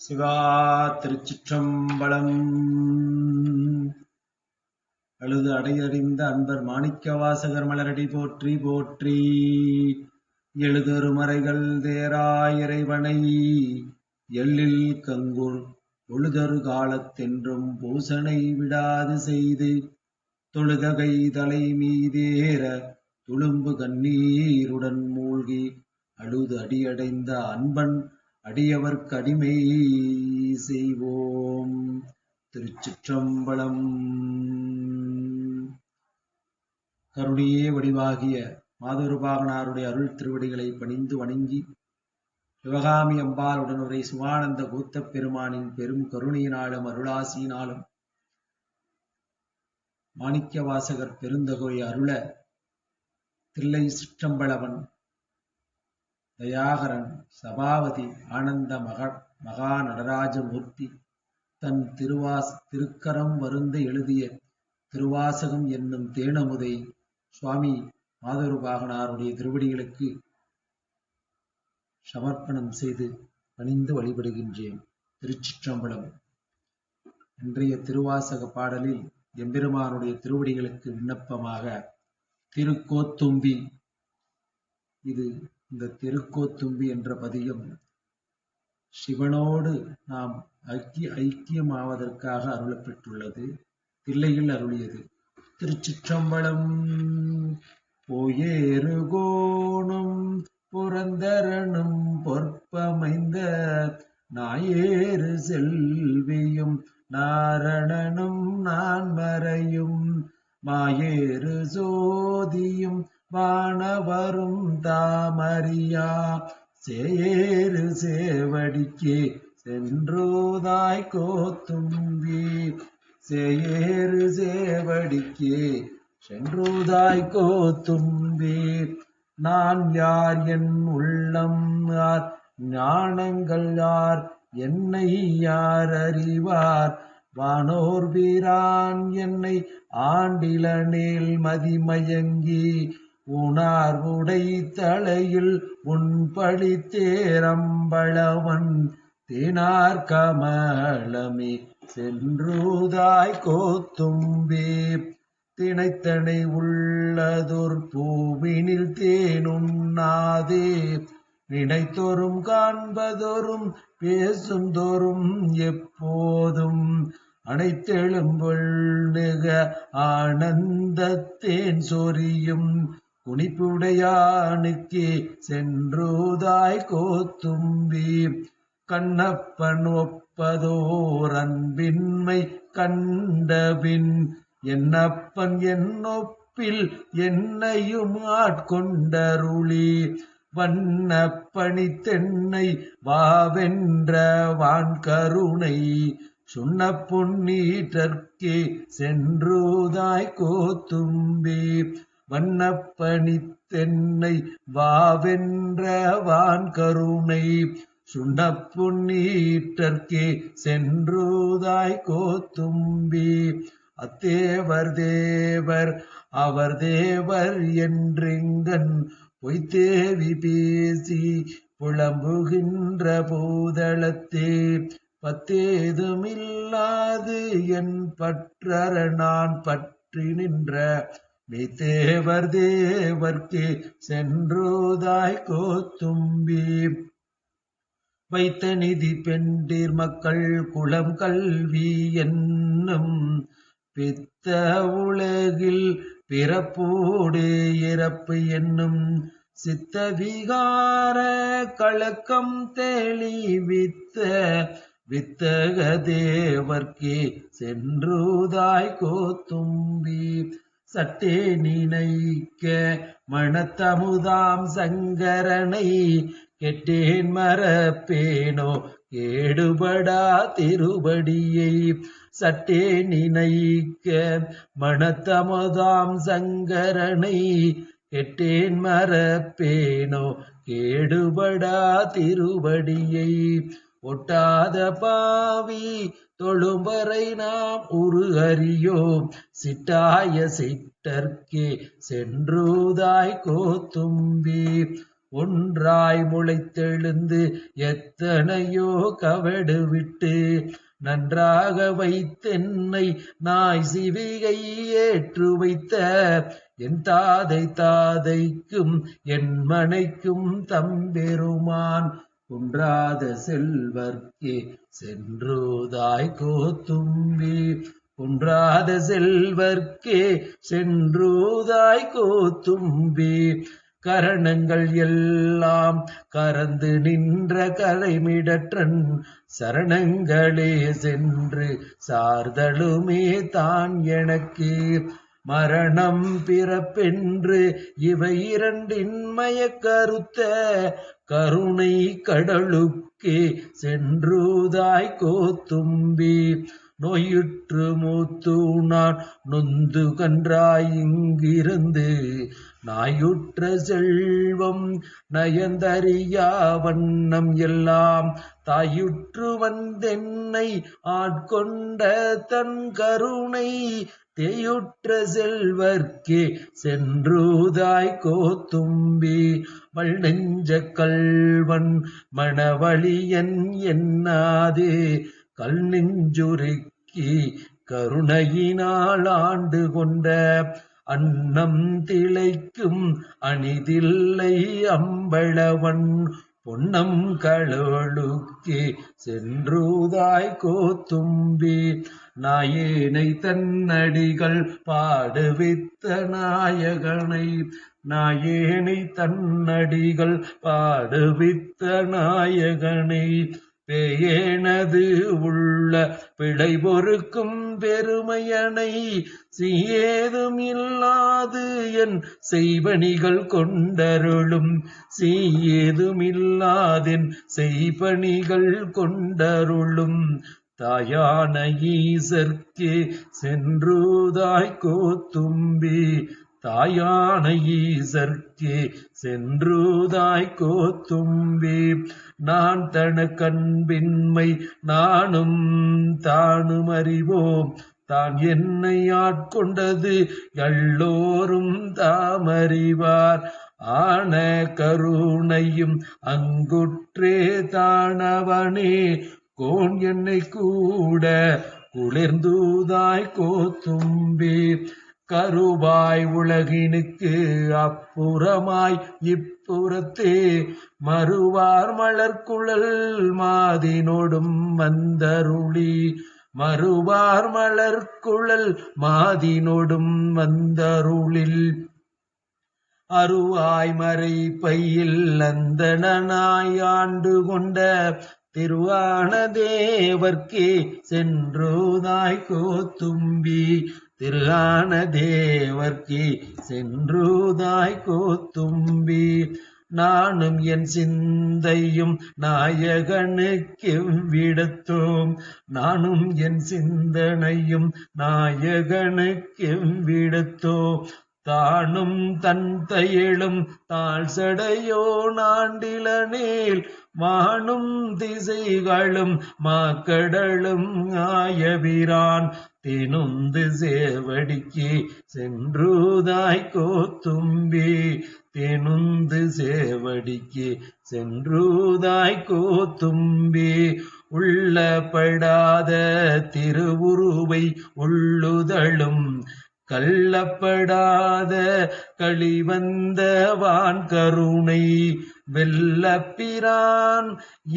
சிவா திருச்சிற்றம்பலம். அழுது அடையறிந்த அன்பர் மாணிக்க வாசகர் மலரடி போற்றி போற்றி. எழுதரு மறைகள் தேராய் இறைவனை எள்ளில் கங்குல் ஒழுதரு காலத்தென்றும் பூசனை விடாது செய்து தொழுதகை தலை மீதேற துளும்பு கண்ணீருடன் மூழ்கி அழுது அடியடைந்த அன்பன் அடியவர்க்கு அடிமை செய்வோம். திருச்சிற்றம்பலம். கருணையே வடிவாகிய மாதொருபாகனாருடைய அருள் திருவடிகளை பணிந்து வணங்கி சிவகாமி அம்பாள் உடனுரை சிவானந்த கூத்தப் பெருமானின் பெரும் கருணையினாலும் அருளாசியினாலும் மாணிக்க வாசகர் பெருந்தகை அருள தில்லை சிற்றம்பலவன் தயாகரன் சபாவதி ஆனந்த மகா நடராஜமூர்த்தி தன் திருக்கரம் வருந்த எழுதிய திருவாசகம் என்னும் தேனமுதை சுவாமி மாதொருபாகனாருடைய திருவடிகளுக்கு சமர்ப்பணம் செய்து பணிந்து வழிபடுகின்றேன். திருச்சிற்றம்பலம். இன்றைய திருவாசக பாடலில் எம்பெருமானுடைய திருவடிகளுக்கு விண்ணப்பமாக திருக்கோத்தும்பி, இந்த திருக்கோத்தும்பி என்ற பதிகம் சிவனோடு நாம் ஐக்கியமாவதற்காக அருளப்பெற்றுள்ளது. தில்லையில் அருளியது. திருச்சிற்றம்பலம். போயேறுகோணும் புரந்தரனும் பொற்பமைந்த நாயேறு செல்வியும் நாரணனும் நான்மறையும் மாயேறு சோதியும் வானவரும் தாமறியா சேரு சேவடிக்கே சென்றோதாய் கோத்தும்பி. சேரு சேவடிக்கே சென்றோதாய் கோத்தும்பி. நான் யார் என் உள்ளம் யார் ஞானங்கள் யார் என்னை யார் அறிவார் வானோர் வீரான் என்னை ஆண்டிலனேல் மதிமயங்கி உணர்வுடை தலையில் உன்படி தேரம்பளவன் தேனார் கமலமே சென்றூதாய் கோத்தும்பே. திணைத்தனை உள்ளதொரு பூவினில் தேனுண்ணாதே நினைத்தோறும் காண்பதோறும் பேசும் தோறும் எப்போதும் அனைத்தெழும்பொள் நிக ஆனந்தத்தேன் சொரியும் குனிப்புடையானுக்கே சென்றோதாய் கோத்தும்பி. கண்ணப்பன் ஒப்பதோர் அன்பின்மை கண்டபின் என்னப்பன் என்னொப்பில் என்னையும் ஆட்கொண்டருளி வண்ணப்பணி தென்னை வாவென்ற வான்கருணை சுண்ண பொன்னீற்றற்கே சென்றோதாய் கோத்தும்பி. வண்ணப்பணி தென்னை வாவென்ற வான்கருணை சுண்ண பொன்னீற்றற்கே சென்றோதாய் கோத்தும்பி. அத்தேவர் தேவர் அவர் தேவர் என்றெங்கன் பொய்த்தேவி பேசி புலம்புகின்ற பூதளத்தே பத்தேதுமில்லாது என் பற்றற நான் பற்றி நின்ற மெய்த்தேவர் தேவர்க்கே சென்றோதாய் கோத்தும்பி. வைத்த நிதி பெண்டீர் மக்கள் குளம் கல்வி என்னும் பித்த உலகில் பிறப்போடு இறப்பு என்னும் சித்த விகார கலக்கம் தெளிவித்த வித்தக தேவர்க்கே சென்றோதாய் கோத்தும்பி. சட்டே நினைக்க மணத்தமுதாம் சங்கரனை கெட்டேன் மறப்பேனோ கேடுபடா திருபடியை. சட்டே நினைக்க மணத்தமுதாம் சங்கரனை கெட்டேன் மறப்பேனோ கேடுபடா திருவடியை. ஒட்டாத பாவி தொழும்பரை நாம் உரு அறியோம் சிட்டாய சிட்டர்க்கே சென்றோதாய் கோத்தும்பி. ஒன்றாய் முளைத்தெழுந்து எத்தனையோ கவடு விட்டு நன்றாக வைத்தென்னை நாய் சிவிகை ஏற்று வைத்த என் தாதைக்கும் என் மனைக்கும் தம்பெருமான் குன்றாத செல்வர்க்கே சென்றுதாய் கோத்தும்பி குன்றாத செல்வர்க்கே சென்றுதாய் கோத்தும்பி கரணங்கள் எல்லாம் கறந்து நின்ற கரைமிடற்றன் சரணங்களே சென்று சார்தலுமே தான் எனக்கு மரணம் பிறப்பென்று இவை இரண்டின்மய கருத்த கருணை கடலுக்கே சென்றுதாய் கோத்தும்பி நோயுற்று மூத்தூனான் நொந்து கன்றாய் இங்கிருந்து நாயுற்ற செல்வம் நயந்தறியா வண்ணம் எல்லாம் தாயுற்று வந்தென்னை ஆட்கொண்ட தன் கருணை தேயுற்ற செல்வர்க்கே சென்றுதாய் கோத்தும்பி வள்நெஞ்ச கள்வன் மணவழியன் என்னாதே கல் நெஞ்சுருக்கி கருணையினால் ஆண்டு கொண்ட அன்னம் திளைக்கும் அணிதில்லை அம்பளவன் பொன்னம் களொழுக்கே சென்றுதாய் கோத்தும்பி நாயேனை தன்னடிகள் பாடுவித்த நாயகனை நாயேனை தன்னடிகள் பாடுவித்த நாயகனை பேயேனது உள்ள பிழை பொறுக்கும் பெருமையனை சீயேதும் இல்லாது என் செய்வனிகள் கொண்டருளும் சீயேதும் இல்லாதென் செய்வனிகள் கொண்டருளும் தாயான ஈசர்க்கே சென்றுதாய் கோத்தும்பி தாயான ஈசர்க்கே சென்றுதாய் கோத்தும்பி நான் தன கண்பின்மை நானும் தானும் அறிவோம் தான் என்னை ஆட்கொண்டது எல்லோரும் தாமறிவார் ஆன கருணையும் அங்குற்றே தானவனே கோன் என்னை கூட குளிர்ந்தூதாய் கோத்தும்பி கருவாய் உலகினுக்கு அப்புறமாய் இப்புறத்தே மறுவார் மலர்குழல் மாதினோடும் வந்தருளி மறுவார் மலர்குழல் மாதினோடும் வந்தருளில் அருவாய் மறை பையில் அந்தணனாய் ஆண்டு கொண்ட திருவான தேவர்க்கே சென்றுதாய் கோத்தும்பி திருவான தேவர்க்கே சென்றுதாய் கோத்தும்பி நானும் என் சிந்தையும் நாயகனுக்கெவ்விடத்தோம் நானும் என் சிந்தனையும் நாயகனுக்கெவ்விடத்தோ தானும் தன் தையலும் தாழ் சடையோ நாண்டிலனேல் வானும் திசைகளும் மாக்கடலும் ஆயபிரான் தேனுந்து சேவடிக்கு சென்றுதாய் கோத்தும்பி தேனுந்து சேவடிக்கு சென்றுதாய் கோத்தும்பி உள்ளப்படாத திருவுருவை உள்ளுதழும் கள்ளப்படாத களிவந்த வான் கருணை வெல்லப்பிரான்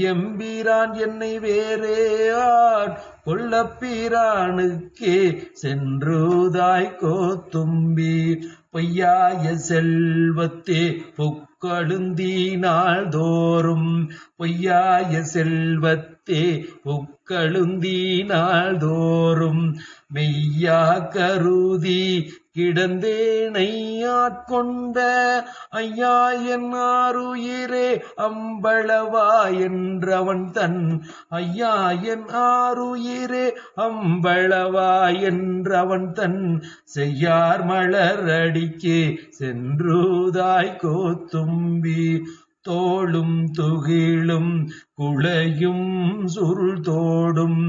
எம்பிரான் என்னை வேறே ஆட் கொள்ளப்பிரானுக்கே சென்றுதாய் கோத்தும்பி பொய்யாய செல்வத்தே புக்கழுந்தீனாள் தோறும் பொய்யாய செல்வத்தே புக்கழுந்தீனாள் தோறும் மெய்யா கருதி கிடந்தேனை ஆட்கொண்ட ஐயா என் ஆருயிரே அம்பளவா என்றவன் தன் ஐயா என் ஆருயிரே அம்பளவா என்றவன் தன் செய்யார் மலர் அடிக்கே சென்றுதாய் கோத்தும்பி தோளும் துகிலும் குளையும் சுருள் தோடும்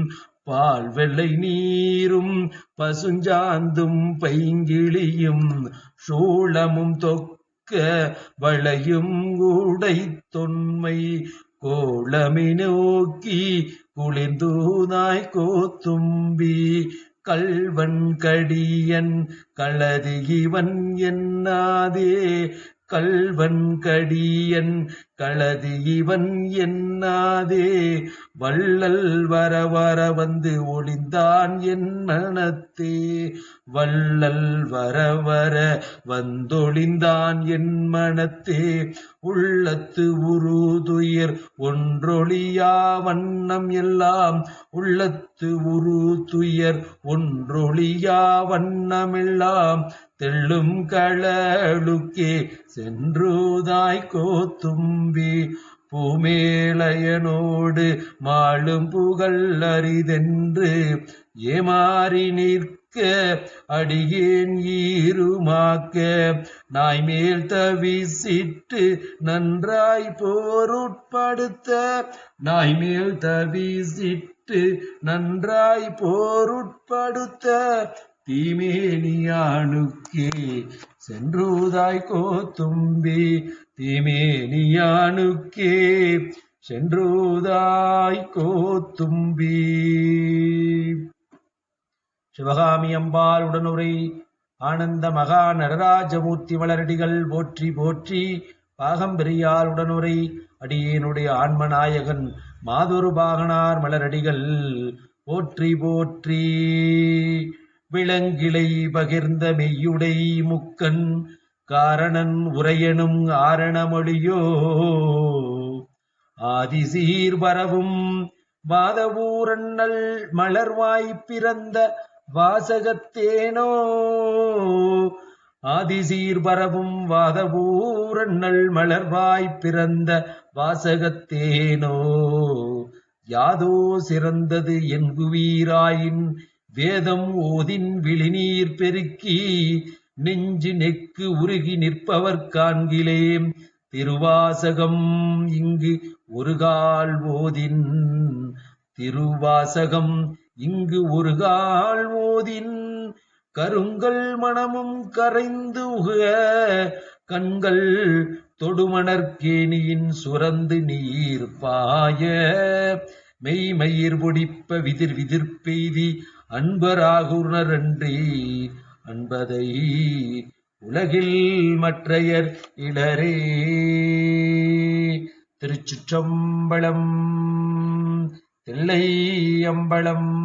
பால் வெள்ளை நீரும் பசுஞ்சாந்தும் பைங்கிளியும் சூளமும் தொக்க வளையும் உடை தொன்மை கோளமி நோக்கி குளிர்ந்தூதாய் கோத்தும்பி கள்வன் கடியன் களதி இவன் என்னாதே கள்வன் கடியன் களதி இவன் என்னாதே வள்ளல் வர வர வந்து ஒளிந்தான் என் மனத்தே வள்ளல் வர வர வந்தொளிந்தான் என் மனத்தே உள்ளத்து உருதுயர் ஒன்றொழியா வண்ணம் எல்லாம் உள்ளத்து உருதுயர் ஒன்றொழியா வண்ணமெல்லாம் தெள்ளும் களலுக்கே சென்றுதாய் கோத்தும்பி பூமேலயனோடு மாளும் புகழ் அரிதென்று ஏமாறி நிற்க அடியேன் ஈருமாக்க நாய்மேல் தவிசிட்டு நன்றாய் போருட்படுத்த நாய்மேல் தவிசிட்டு நன்றாய் போருட்படுத்த தீமேனியானுக்கே சென்றுதாய் கோத்தும்பி தீமேனியானுக்கே சென்றுதாய் கோத்தும்பி. சிவகாமி அம்பாள் உடனுரை ஆனந்த மகா நடராஜமூர்த்தி மலரடிகள் போற்றி போற்றி. பாகம்பெரியால் உடனுரை அடியேனுடைய ஆன்மநாயகன் மாதொரு பாகனார் மலரடிகள் போற்றி போற்றி. விளங்கிளை பகிர்ந்த மெய்யுடை முக்கன் காரணன் உரையனும் ஆரணமொழியோ ஆதிசீர் பரவும் வாதவூரண்ணல் மலர்வாய் பிறந்த வாசகத்தேனோ ஆதிசீர் பரவும் வாதவூரண்ணல் மலர்வாய் பிறந்த வாசகத்தேனோ யாதோ சிறந்தது என்குவீராயின் வேதம் ஓதின் விழிநீர் பெருக்கி நெஞ்சு நெக்கு உருகி நிற்பவர் காண்கிலேம் திருவாசகம் இங்கு ஒருகால் ஓதின் திருவாசகம் இங்கு ஒருகால் ஓதின் கருங்கல் மனமும் கரைந்து உக கண்கள் தொடுமணற்கேணியின் சுரந்து நீர் பாய மெய்மயிர் பொடிப்ப விதிர் விதிர் பெய்தி அன்பராகுணரன்றி அன்பதை உலகில் மற்றையர் இளரே. திருச்சிற்றம்பலம் தில்லை அம்பலம்.